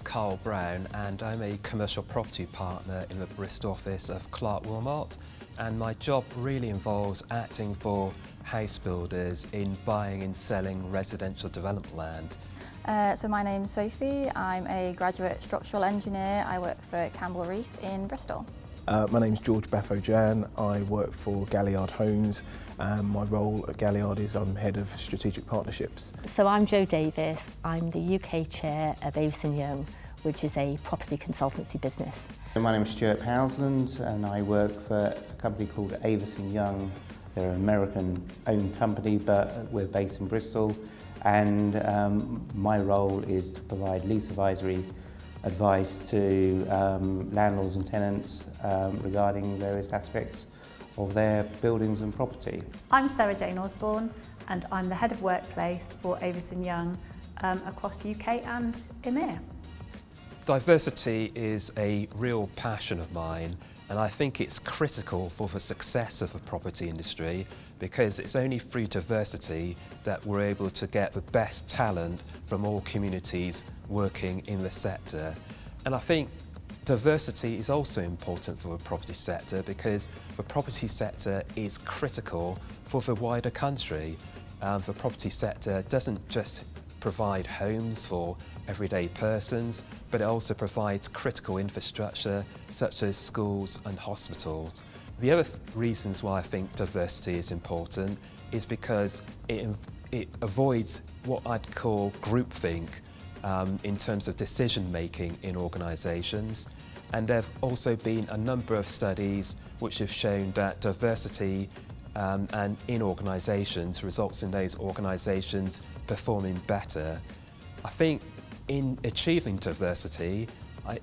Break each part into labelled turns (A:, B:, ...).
A: Karl and I'm a commercial property partner in the Bristol office of Clarke, Willmott, and my job really involves acting for house builders in buying and selling residential development land.
B: So my name's Sophie, I'm a graduate structural engineer. I work for Campbell, Reith in Bristol.
C: My name's Baffoe-Djan. I work for Galliard Homes. My role at Galliard is I'm Head of Strategic Partnerships.
D: So I'm Jo Davis. I'm the UK Chair of Avison Young, which is a property consultancy business.
E: My name is Stuart Powlesland and I work for a company called Avison Young. They're an American-owned company, but we're based in Bristol. And my role is to provide lease advisory advice to landlords and tenants regarding various aspects of their buildings and property.
F: I'm Sarah Jane Osborne and I'm the Head of Workplace for Avison Young across UK and EMEA.
A: Diversity is a real passion of mine, and I think it's critical for the success of the property industry because it's only through diversity that we're able to get the best talent from all communities working in the sector. And I think diversity is also important for the property sector because the property sector is critical for the wider country. The property sector doesn't just provide homes for everyday persons, but it also provides critical infrastructure such as schools and hospitals. The other reasons why I think diversity is important is because it avoids what I'd call groupthink in terms of decision making in organisations. And there have also been a number of studies which have shown that diversity and in organisations results in those organisations performing better. I think in achieving diversity,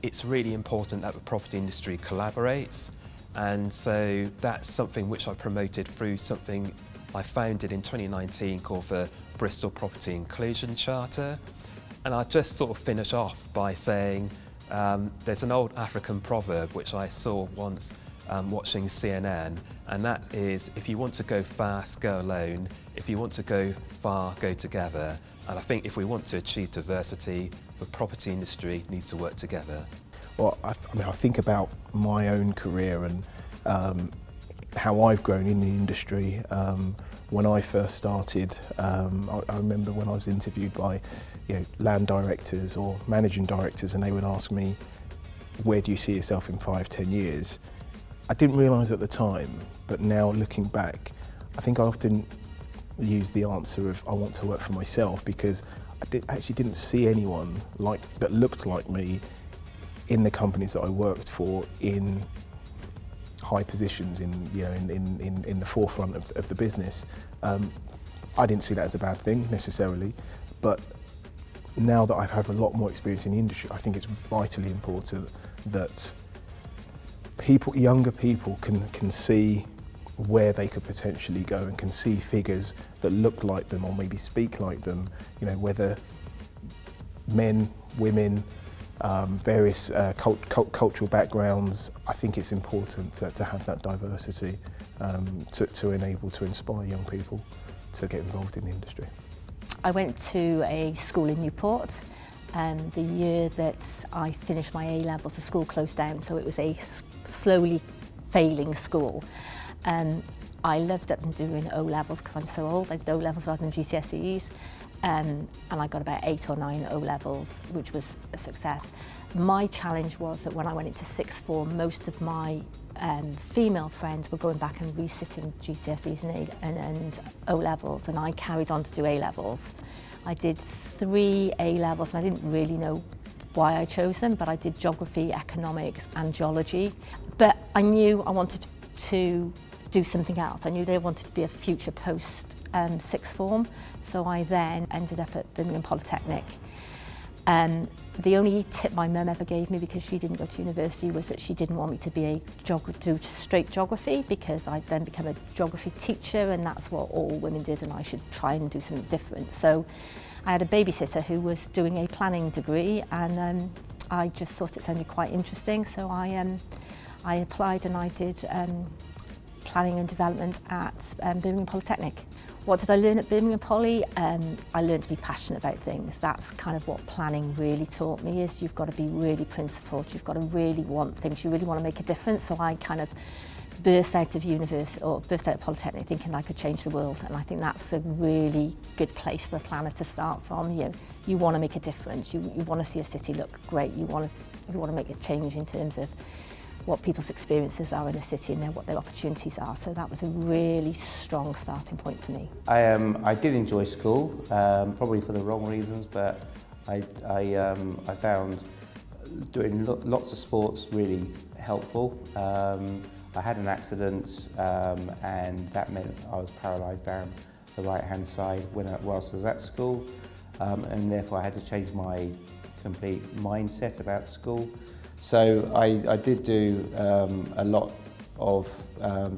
A: it's really important that the property industry collaborates, and so that's something which I promoted through something I founded in 2019 called the Bristol Property Inclusion Charter. And I'll just sort of finish off by saying there's an old African proverb which I saw once watching CNN, and that is, if you want to go fast, go alone. If you want to go far, go together. And I think if we want to achieve diversity, the property industry needs to work together.
C: Well, I think about my own career and how I've grown in the industry. When I first started, I remember when I was interviewed by land directors or managing directors, and they would ask me, where do you see yourself in 5-10 years? I didn't realise at the time, but now looking back, I think I often use the answer of I want to work for myself because I actually didn't see anyone that looked like me in the companies that I worked for in high positions in the forefront of the business. I didn't see that as a bad thing necessarily, but now that I've had a lot more experience in the industry, I think it's vitally important that younger people can see where they could potentially go and can see figures that look like them or maybe speak like them, whether men, women, various cultural backgrounds. I think it's important to have that diversity to enable to inspire young people to get involved in the industry.
D: I went to a school in Newport, and the year that I finished my A-levels, the school closed down, so it was a slowly failing school. I loved up and doing O-levels because I'm so old. I did O-levels rather than GCSEs, and I got about 8 or 9 O-levels, which was a success. My challenge was that when I went into sixth form, most of my female friends were going back and resitting GCSEs and O-levels, and I carried on to do A-levels. I did 3 A-levels, and I didn't really know why I chose them, but I did geography, economics, and geology. But I knew I wanted to do something else. I knew they wanted to be a future post sixth form, so I then ended up at Birmingham Polytechnic. The only tip my mum ever gave me, because she didn't go to university, was that she didn't want me to do straight geography, because I'd then become a geography teacher, and that's what all women did, and I should try and do something different. So I had a babysitter who was doing a planning degree, and I just thought it sounded quite interesting, so I applied and I did planning and development at Birmingham Polytechnic. What did I learn at Birmingham Poly? I learned to be passionate about things. That's kind of what planning really taught me, is you've got to be really principled, you've got to really want things, you really want to make a difference. So I kind of burst out of university, or burst out of Polytechnic thinking I could change the world, and I think that's a really good place for a planner to start from. You want to make a difference, you want to see a city look great, you want to make a change in terms of what people's experiences are in a city and then what their opportunities are. So that was a really strong starting point for me.
E: I did enjoy school, probably for the wrong reasons, but I found doing lots of sports really helpful. I had an accident and that meant I was paralysed down the right-hand side whilst I was at school, and therefore I had to change my complete mindset about school. So I did do a lot of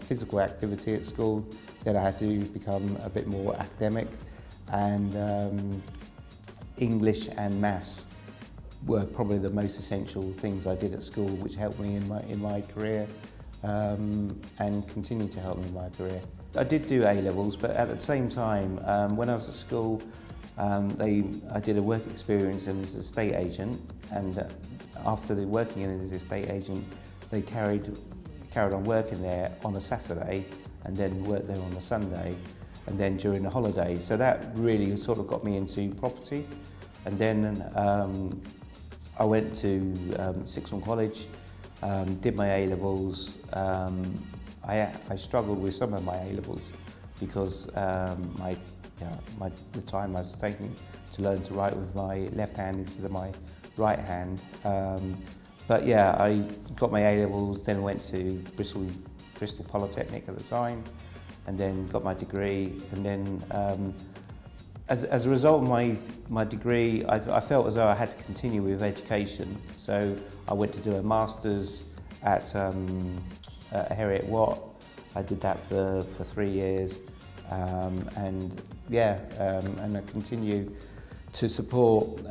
E: physical activity at school. Then I had to become a bit more academic, and English and maths were probably the most essential things I did at school, which helped me in my career and continue to help me in my career. I did do A-levels, but at the same time, when I was at school, I did a work experience as an estate agent, and after working in as an estate agent, they carried on working there on a Saturday and then worked there on a Sunday and then during the holidays. So that really sort of got me into property. And then I went to Sixth Form College, did my A-levels. I struggled with some of my A-levels because the time I was taking to learn to write with my left hand instead of my right hand. But yeah, I got my A-levels, then went to Bristol Polytechnic at the time, and then got my degree. And then as a result of my degree, I felt as though I had to continue with education. So I went to do a master's at Heriot Watt. I did that for 3 years, and I continue to support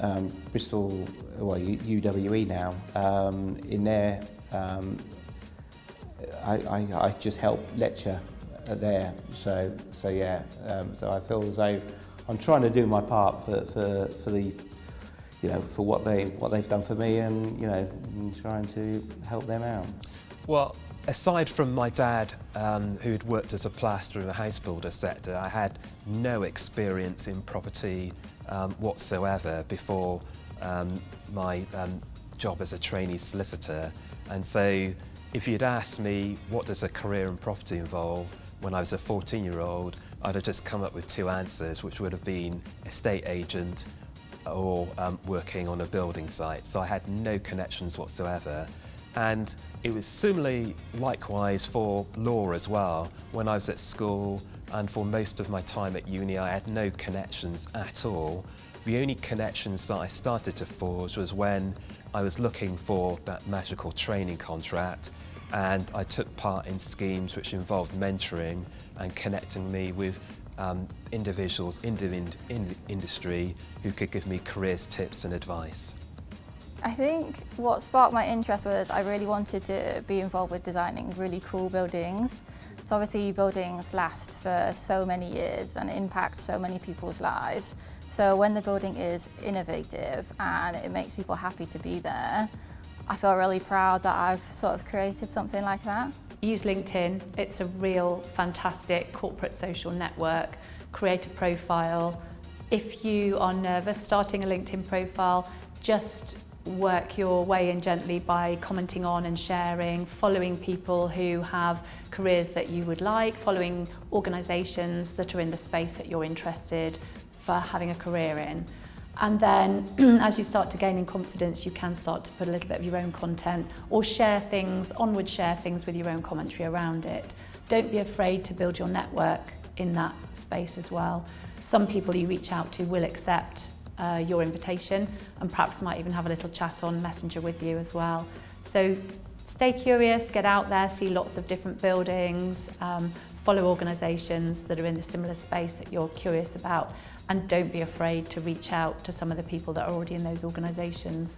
E: Bristol, well, UWE now, in there. I just help lecture there, so I feel as though I'm trying to do my part for the, for what they've done for me, and trying to help them out.
A: Well, aside from my dad, who'd worked as a plasterer in the house builder sector, I had no experience in property whatsoever before my job as a trainee solicitor. And so if you'd asked me what does a career in property involve when I was a 14-year-old, I'd have just come up with two answers, which would have been estate agent or working on a building site. So I had no connections whatsoever. And it was similarly likewise for law as well. When I was at school and for most of my time at uni, I had no connections at all. The only connections that I started to forge was when I was looking for that magical training contract, and I took part in schemes which involved mentoring and connecting me with individuals in the industry who could give me careers tips and advice.
B: I think what sparked my interest was I really wanted to be involved with designing really cool buildings. So obviously buildings last for so many years and impact so many people's lives. So when the building is innovative and it makes people happy to be there, I feel really proud that I've sort of created something like that.
F: Use LinkedIn. It's a real fantastic corporate social network. Create a profile. If you are nervous starting a LinkedIn profile, just work your way in gently by commenting on and sharing, following people who have careers that you would like, following organisations that are in the space that you're interested for having a career in. And then as you start to gain in confidence, you can start to put a little bit of your own content or share things with your own commentary around it. Don't be afraid to build your network in that space as well. Some people you reach out to will accept your invitation and perhaps might even have a little chat on Messenger with you as well. So stay curious, get out there, see lots of different buildings, follow organisations that are in the similar space that you're curious about, and don't be afraid to reach out to some of the people that are already in those organisations.